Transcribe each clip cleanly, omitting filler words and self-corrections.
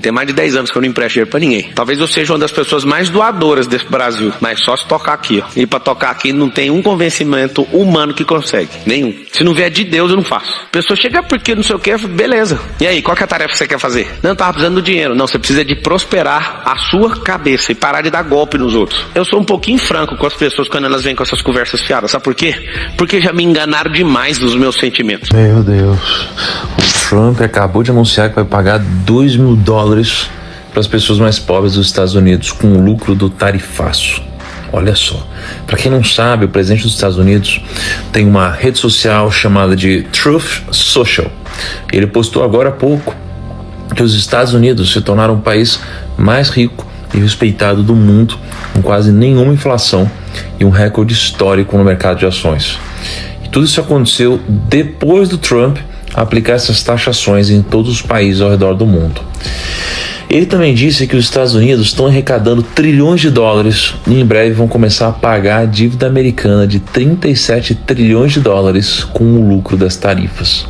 Tem mais de 10 anos que eu não empresto dinheiro pra ninguém. Talvez eu seja uma das pessoas mais doadoras desse Brasil, mas só se tocar aqui, ó. E pra tocar aqui não tem um convencimento humano que consegue. Nenhum. Se não vier de Deus, eu não faço. A pessoa chega porque não sei o que, beleza. E aí, qual que é a tarefa que você quer fazer? Não, tava precisando do dinheiro. Não, você precisa de prosperar a sua cabeça e parar de dar golpe nos outros. Eu sou um pouquinho franco com as pessoas quando elas vêm com essas conversas fiadas. Sabe por quê? Porque já me enganaram demais nos meus sentimentos. Meu Deus. O Trump acabou de anunciar que vai pagar $2 mil para as pessoas mais pobres dos Estados Unidos com o lucro do tarifaço. Olha só, para quem não sabe, o presidente dos Estados Unidos tem uma rede social chamada de Truth Social. Ele postou agora há pouco que os Estados Unidos se tornaram o país mais rico e respeitado do mundo, com quase nenhuma inflação e um recorde histórico no mercado de ações. E tudo isso aconteceu depois do Trump aplicar essas taxações em todos os países ao redor do mundo. Ele também disse que os Estados Unidos estão arrecadando trilhões de dólares e em breve vão começar a pagar a dívida americana de 37 trilhões de dólares com o lucro das tarifas.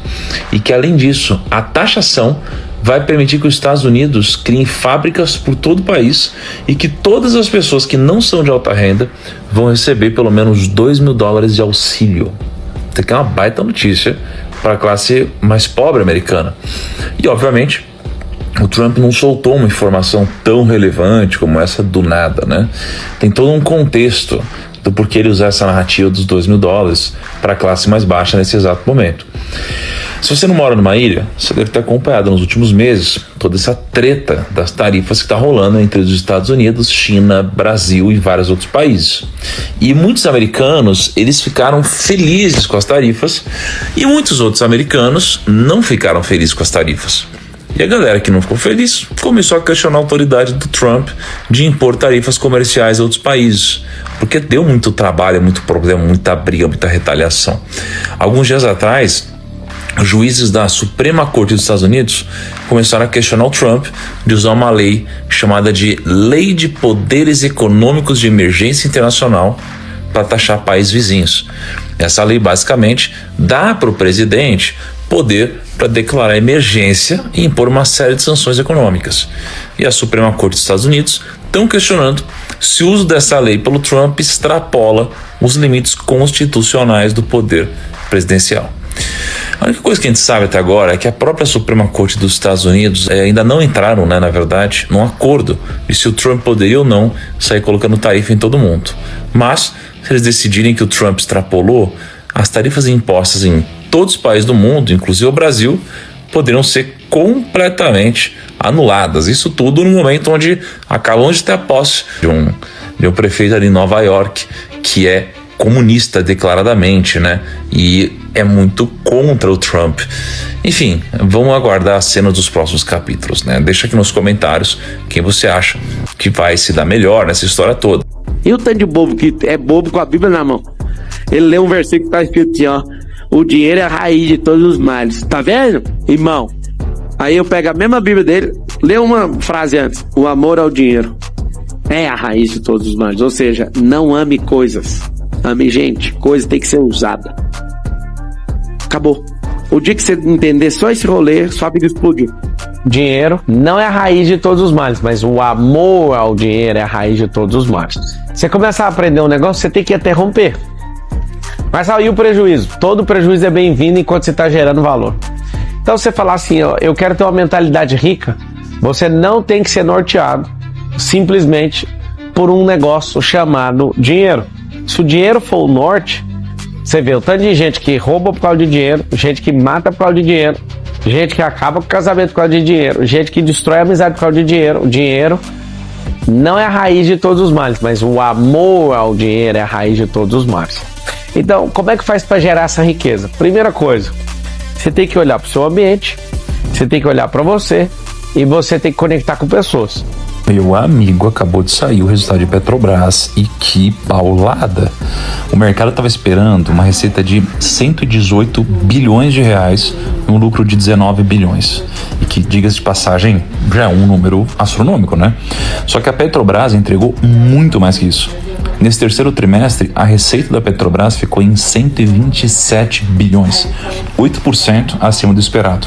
E que, além disso, a taxação vai permitir que os Estados Unidos criem fábricas por todo o país e que todas as pessoas que não são de alta renda vão receber pelo menos $2 mil de auxílio. Isso aqui é uma baita notícia para a classe mais pobre americana. E, obviamente, o Trump não soltou uma informação tão relevante como essa do nada, né? Tem todo um contexto do porquê ele usar essa narrativa dos $2 mil para a classe mais baixa nesse exato momento. Se você não mora numa ilha, você deve ter acompanhado nos últimos meses toda essa treta das tarifas que está rolando entre os Estados Unidos, China, Brasil e vários outros países. E muitos americanos, eles ficaram felizes com as tarifas e muitos outros americanos não ficaram felizes com as tarifas. E a galera que não ficou feliz começou a questionar a autoridade do Trump de impor tarifas comerciais a outros países, porque deu muito trabalho, muito problema, muita briga, muita retaliação. Alguns dias atrás, os juízes da Suprema Corte dos Estados Unidos começaram a questionar o Trump de usar uma lei chamada de Lei de Poderes Econômicos de Emergência Internacional para taxar países vizinhos. Essa lei basicamente dá para o presidente poder para declarar emergência e impor uma série de sanções econômicas. E a Suprema Corte dos Estados Unidos estão questionando se o uso dessa lei pelo Trump extrapola os limites constitucionais do poder presidencial. A única coisa que a gente sabe até agora é que a própria Suprema Corte dos Estados Unidos ainda não entraram, na verdade, num acordo de se o Trump poderia ou não sair colocando tarifa em todo mundo. Mas, se eles decidirem que o Trump extrapolou, as tarifas impostas em todos os países do mundo, inclusive o Brasil, poderiam ser completamente anuladas. Isso tudo no momento onde acabamos de ter a posse de um prefeito ali em Nova York que é comunista declaradamente, né? E é muito contra o Trump. Enfim, vamos aguardar as cenas dos próximos capítulos, né? Deixa aqui nos comentários quem você acha que vai se dar melhor nessa história toda. E o tanto de bobo que é bobo com a Bíblia na mão? Ele lê um versículo que tá escrito assim, ó: o dinheiro é a raiz de todos os males. Tá vendo, irmão? Aí eu pego a mesma Bíblia dele, lê uma frase antes: o amor ao dinheiro é a raiz de todos os males. Ou seja, não ame coisas. Ame gente. Coisa tem que ser usada. Acabou. O dia que você entender só esse rolê, sua vida explodiu. Dinheiro não é a raiz de todos os males, mas o amor ao dinheiro é a raiz de todos os males. Você começar a aprender um negócio, você tem que interromper. Mas aí o prejuízo? Todo prejuízo é bem-vindo enquanto você está gerando valor. Então você falar assim, ó, eu quero ter uma mentalidade rica, você não tem que ser norteado simplesmente por um negócio chamado dinheiro. Se o dinheiro for o norte, você vê o tanto de gente que rouba por causa de dinheiro, gente que mata por causa de dinheiro, gente que acaba com o casamento por causa de dinheiro, gente que destrói a amizade por causa de dinheiro. O dinheiro não é a raiz de todos os males, mas o amor ao dinheiro é a raiz de todos os males. Então, como é que faz para gerar essa riqueza? Primeira coisa, você tem que olhar para o seu ambiente, você tem que olhar para você e você tem que conectar com pessoas. Meu amigo, acabou de sair o resultado de Petrobras e que paulada! O mercado estava esperando uma receita de 118 bilhões de reais e um lucro de 19 bilhões. E que, diga-se de passagem, já é um número astronômico, né? Só que a Petrobras entregou muito mais que isso. Nesse terceiro trimestre, a receita da Petrobras ficou em 127 bilhões, 8% acima do esperado.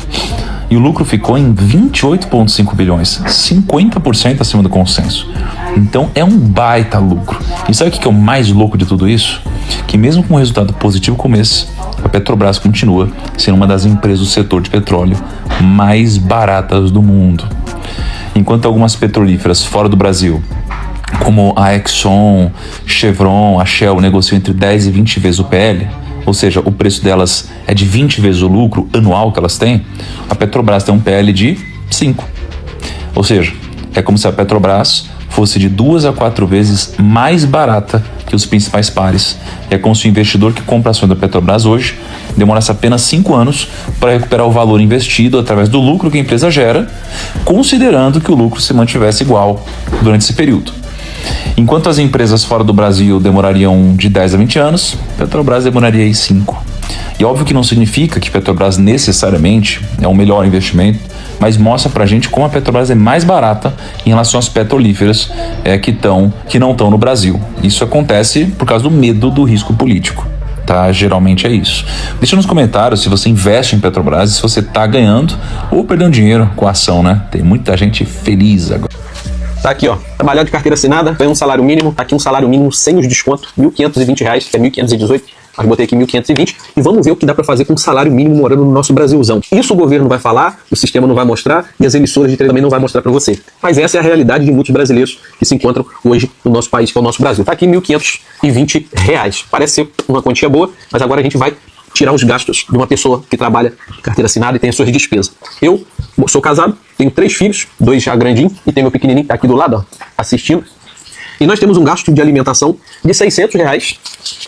E o lucro ficou em 28,5 bilhões, 50% acima do consenso. Então é um baita lucro. E sabe o que é o mais louco de tudo isso? Que mesmo com um resultado positivo como esse, a Petrobras continua sendo uma das empresas do setor de petróleo mais baratas do mundo. Enquanto algumas petrolíferas fora do Brasil, como a Exxon, Chevron, a Shell, negociam entre 10 e 20 vezes o PL, ou seja, o preço delas é de 20 vezes o lucro anual que elas têm, a Petrobras tem um PL de 5. Ou seja, é como se a Petrobras fosse de 2 a 4 vezes mais barata que os principais pares. É como se o investidor que compra ações da Petrobras hoje demorasse apenas 5 anos para recuperar o valor investido através do lucro que a empresa gera, considerando que o lucro se mantivesse igual durante esse período. Enquanto as empresas fora do Brasil demorariam de 10 a 20 anos, Petrobras demoraria aí 5. E óbvio que não significa que Petrobras necessariamente é o melhor investimento, mas mostra pra gente como a Petrobras é mais barata em relação às petrolíferas que não estão no Brasil. Isso acontece por causa do medo do risco político, tá? Geralmente é isso. Deixa nos comentários se você investe em Petrobras e se você tá ganhando ou perdendo dinheiro com a ação, né? Tem muita gente feliz agora. Tá aqui, ó, trabalhar de carteira assinada, ganha um salário mínimo, tá aqui um salário mínimo sem os descontos, R$ 1.520, que é 1.518, mas botei aqui 1.520, e vamos ver o que dá pra fazer com um salário mínimo morando no nosso Brasilzão. Isso o governo vai falar, o sistema não vai mostrar, e as emissoras de TV também não vai mostrar pra você. Mas essa é a realidade de muitos brasileiros que se encontram hoje no nosso país, que é o nosso Brasil. Tá aqui R$ 1.520. Parece ser uma quantia boa, mas agora a gente vai tirar os gastos de uma pessoa que trabalha de carteira assinada e tem as suas despesas. Eu sou casado, tenho 3 filhos, 2 já grandinhos, e tem meu pequenininho aqui do lado, ó, assistindo. E nós temos um gasto de alimentação de R$600.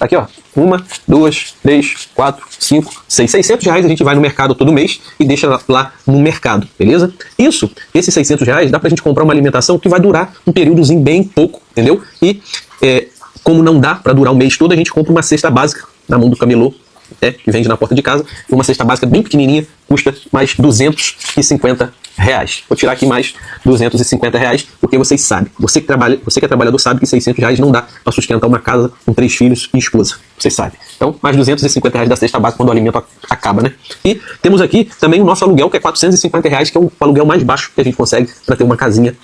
Aqui, ó, 1, 2, 3, 4, 5, 6. R$600 a gente vai no mercado todo mês e deixa lá no mercado, beleza? Esses R$600 dá pra gente comprar uma alimentação que vai durar um períodozinho bem pouco, entendeu? E como não dá pra durar o mês todo, a gente compra uma cesta básica na mão do camelô, que vende na porta de casa. Uma cesta básica bem pequenininha, custa mais R$250. Vou tirar aqui mais R$250, porque vocês sabem, você que é trabalhador sabe que R$600 não dá para sustentar uma casa com 3 filhos e esposa, vocês sabem. Então, mais R$250 da cesta básica quando o alimento acaba, né? E temos aqui também o nosso aluguel, que é R$450, que é o aluguel mais baixo que a gente consegue para ter uma casinha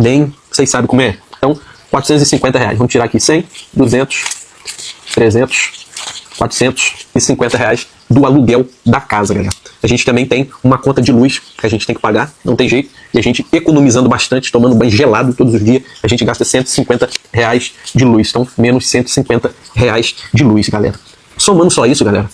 bem, vocês sabem como é. Então, R$450. Vamos tirar aqui 100, 200, 300, R$450 do aluguel da casa, galera. A gente também tem uma conta de luz que a gente tem que pagar, não tem jeito. E a gente economizando bastante, tomando banho gelado todos os dias, a gente gasta R$150 de luz. Então, menos R$150 de luz, galera. Somando só isso, galera,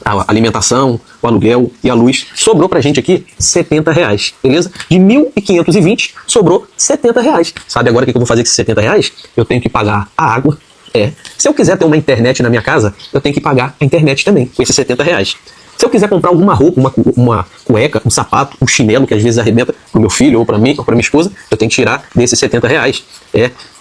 a alimentação, o aluguel e a luz, sobrou pra gente aqui R$70, beleza? De 1.520, sobrou R$70. Sabe agora o que eu vou fazer com esses R$70? Eu tenho que pagar a água. Se eu quiser ter uma internet na minha casa, eu tenho que pagar a internet também, com esses R$70. Se eu quiser comprar alguma roupa, uma cueca, um sapato, um chinelo, que às vezes arrebenta pro meu filho, ou pra mim, ou pra minha esposa, eu tenho que tirar desses R$70.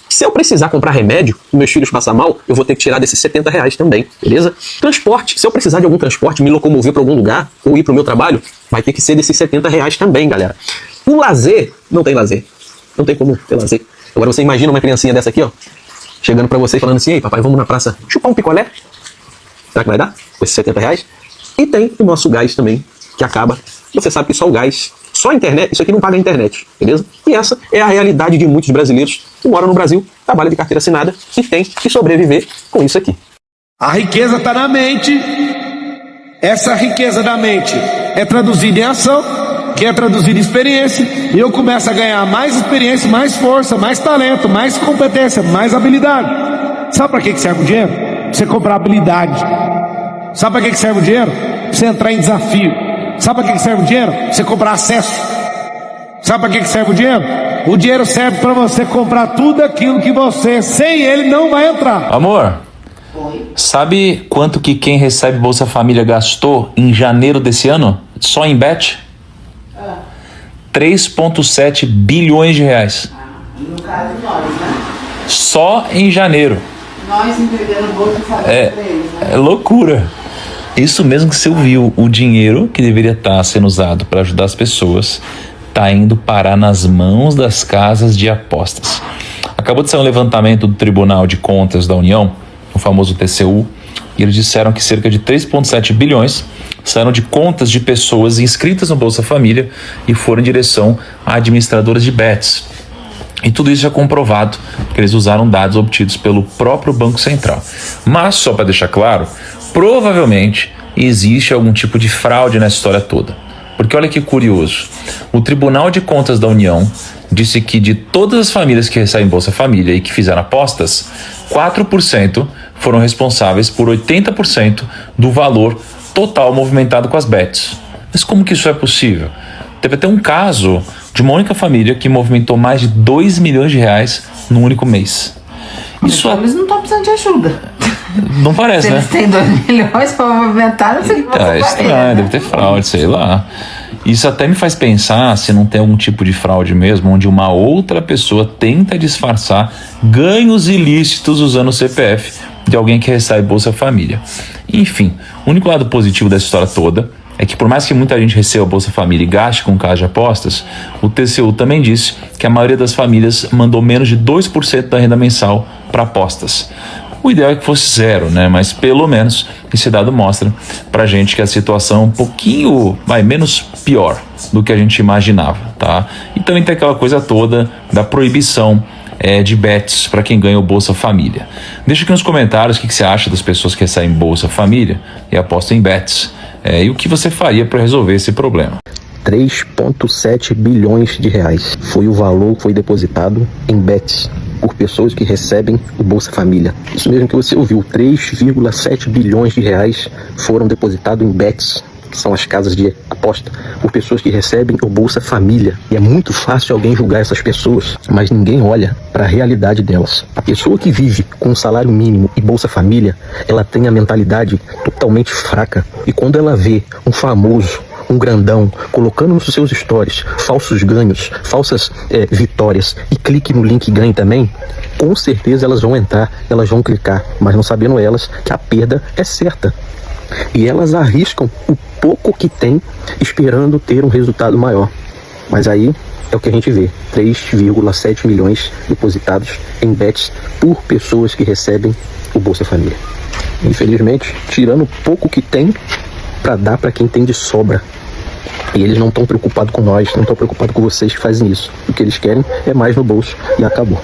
Se eu precisar comprar remédio, meus filhos passar mal, eu vou ter que tirar desses R$70 também, beleza? Transporte, se eu precisar de algum transporte, me locomover para algum lugar, ou ir pro meu trabalho, vai ter que ser desses R$70 também, galera. O lazer, não tem lazer. Não tem como ter lazer. Agora você imagina uma criancinha dessa aqui, ó, chegando pra você falando assim: ei, papai, vamos na praça chupar um picolé? Será que vai dar? Com esses R$70? E tem o nosso gás também, que acaba. Você sabe que só o gás, só a internet, isso aqui não paga a internet, beleza? E essa é a realidade de muitos brasileiros que moram no Brasil, trabalham de carteira assinada e tem que sobreviver com isso aqui. A riqueza está na mente. Essa riqueza da mente é traduzida em ação, que é traduzida em experiência, e eu começo a ganhar mais experiência, mais força, mais talento, mais competência, mais habilidade. Sabe para que serve o dinheiro? Pra você comprar habilidade. Sabe para que serve o dinheiro? Pra você entrar em desafio. Sabe para que serve o dinheiro? Pra você comprar acesso. Sabe para que serve o dinheiro? O dinheiro serve para você comprar tudo aquilo que você, sem ele, não vai entrar. Amor, sabe quanto que quem recebe Bolsa Família gastou em janeiro desse ano? Só em bet? 3,7 bilhões de reais. No caso nós, né? Só em janeiro. Nós entregando Bolsa Família pra eles, né? É loucura. Isso mesmo que você ouviu. O dinheiro que deveria estar sendo usado para ajudar as pessoas está indo parar nas mãos das casas de apostas. Acabou de sair um levantamento do Tribunal de Contas da União, o famoso TCU, e eles disseram que cerca de 3,7 bilhões saíram de contas de pessoas inscritas no Bolsa Família e foram em direção a administradoras de bets. E tudo isso é comprovado, porque eles usaram dados obtidos pelo próprio Banco Central. Mas, só para deixar claro, provavelmente existe algum tipo de fraude nessa história toda. Porque olha que curioso, o Tribunal de Contas da União disse que de todas as famílias que recebem Bolsa Família e que fizeram apostas, 4% foram responsáveis por 80% do valor total movimentado com as bets. Mas como que isso é possível? Teve até um caso de uma única família que movimentou mais de 2 milhões de reais num único mês. Isso Eles não estão precisando de ajuda. não parece, Se né? eles têm 2 milhões para movimentar, não sei o que É estranho, deve ter fraude, sei lá. Isso até me faz pensar se não tem algum tipo de fraude mesmo, onde uma outra pessoa tenta disfarçar ganhos ilícitos usando o CPF de alguém que recebe Bolsa Família. Enfim, o único lado positivo dessa história toda é que por mais que muita gente receba Bolsa Família e gaste com casa de apostas, o TCU também disse que a maioria das famílias mandou menos de 2% da renda mensal para apostas. O ideal é que fosse zero, né? Mas pelo menos esse dado mostra pra gente que a situação é um pouquinho menos pior do que a gente imaginava, tá? E também tem aquela coisa toda da proibição de bets para quem ganha o Bolsa Família. Deixa aqui nos comentários o que você acha das pessoas que recebem Bolsa Família e apostam em bets. E o que você faria para resolver esse problema. 3,7 bilhões de reais foi o valor que foi depositado em bets por pessoas que recebem o Bolsa Família. Isso mesmo que você ouviu, 3,7 bilhões de reais foram depositados em bets, que são as casas de aposta, por pessoas que recebem o Bolsa Família. E é muito fácil alguém julgar essas pessoas, mas ninguém olha para a realidade delas. A pessoa que vive com um salário mínimo e Bolsa Família, ela tem a mentalidade totalmente fraca. E quando ela vê um famoso, um grandão, colocando nos seus stories falsos ganhos, falsas vitórias, e clique no link e ganhe também, com certeza elas vão entrar, elas vão clicar, mas não sabendo elas que a perda é certa. E elas arriscam o pouco que tem, esperando ter um resultado maior. Mas aí é o que a gente vê, 3,7 milhões depositados em bets por pessoas que recebem o Bolsa Família. Infelizmente, tirando o pouco que tem para dar para quem tem de sobra. E eles não estão preocupados com nós, não estão preocupados com vocês que fazem isso. O que eles querem é mais no bolso e acabou.